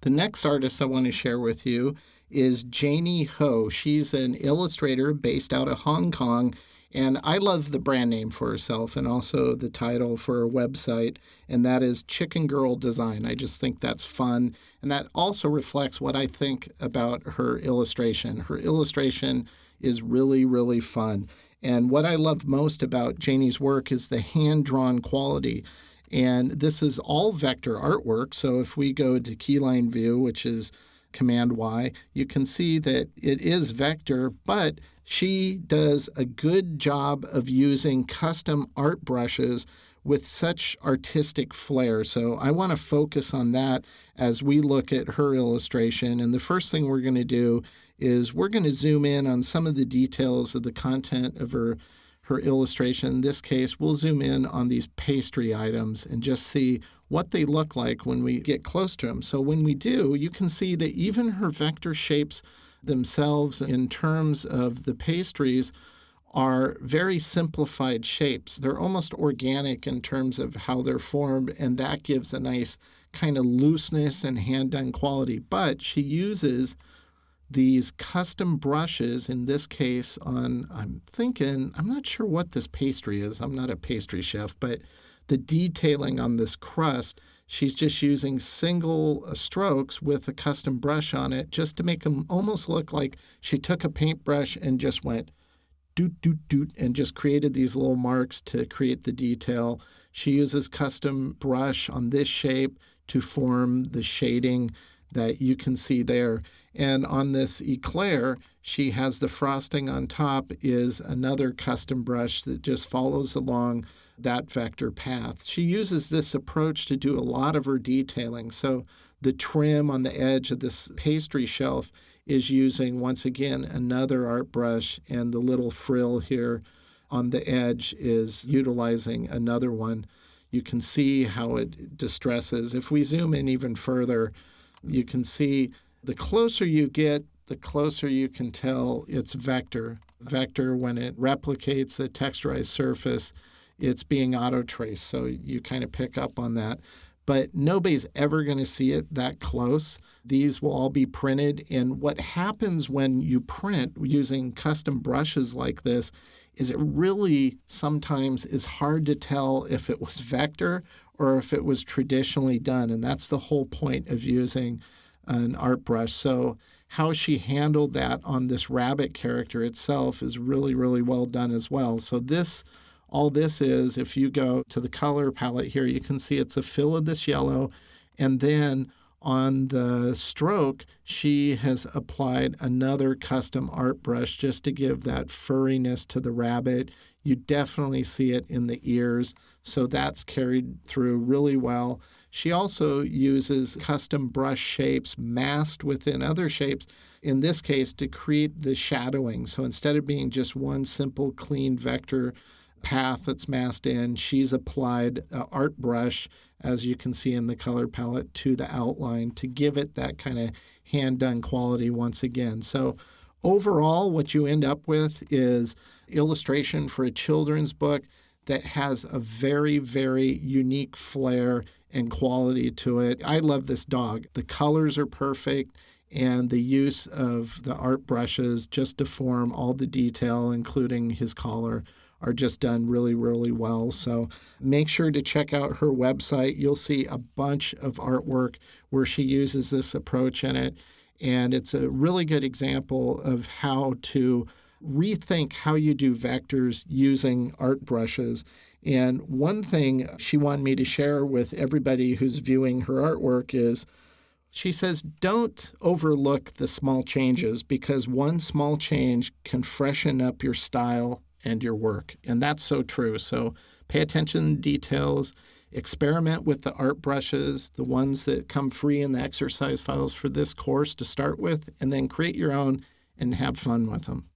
The next artist I want to share with you is Janie Ho. She's an illustrator based out of Hong Kong, and I love the brand name for herself and also the title for her website, and that is Chicken Girl Design. I just think that's fun, and that also reflects what I think about her illustration. Her illustration is really, really fun. And what I love most about Janie's work is the hand-drawn quality. And this is all vector artwork. So if we go to keyline view, which is Command Y, you can see that it is vector, but she does a good job of using custom art brushes with such artistic flair. So I want to focus on that as we look at her illustration. And the first thing we're going to do is we're going to zoom in on some of the details of the content of her illustration. In this case, we'll zoom in on these pastry items and just see what they look like when we get close to them. So when we do, you can see that even her vector shapes themselves in terms of the pastries are very simplified shapes. They're almost organic in terms of how they're formed, and that gives a nice kind of looseness and hand-done quality. But she uses these custom brushes, in this case I'm not sure what this pastry is. I'm not a pastry chef, but the detailing on this crust, she's just using single strokes with a custom brush on it just to make them almost look like she took a paintbrush and just went doot, doot, doot, and just created these little marks to create the detail. She uses custom brush on this shape to form the shading that you can see there. And on this eclair, she has the frosting on top is another custom brush that just follows along that vector path. She uses this approach to do a lot of her detailing. So the trim on the edge of this pastry shelf is using, once again, another art brush, and the little frill here on the edge is utilizing another one. You can see how it distresses. If we zoom in even further, you can see the closer you get, the closer you can tell it's vector. Vector, when it replicates a texturized surface, it's being auto-traced, so you kind of pick up on that. But nobody's ever going to see it that close. These will all be printed, and what happens when you print using custom brushes like this is it really sometimes is hard to tell if it was vector or if it was traditionally done, and that's the whole point of using an art brush. So how she handled that on this rabbit character itself is really, really well done as well. So all this is, if you go to the color palette here, you can see it's a fill of this yellow, and then on the stroke, she has applied another custom art brush just to give that furriness to the rabbit. You definitely see it in the ears, so that's carried through really well. She also uses custom brush shapes masked within other shapes, in this case to create the shadowing. So instead of being just one simple clean vector path that's masked in, she's applied an art brush, as you can see in the color palette, to the outline to give it that kind of hand-done quality once again. So overall, what you end up with is illustration for a children's book that has a very, very unique flair and quality to it. I love this dog. The colors are perfect, and the use of the art brushes just to form all the detail, including his collar, are just done really, really well. So make sure to check out her website. You'll see a bunch of artwork where she uses this approach in it. And it's a really good example of how to rethink how you do vectors using art brushes. And one thing she wanted me to share with everybody who's viewing her artwork is she says, don't overlook the small changes, because one small change can freshen up your style and your work. And that's so true. So pay attention to details, experiment with the art brushes, the ones that come free in the exercise files for this course to start with, and then create your own and have fun with them.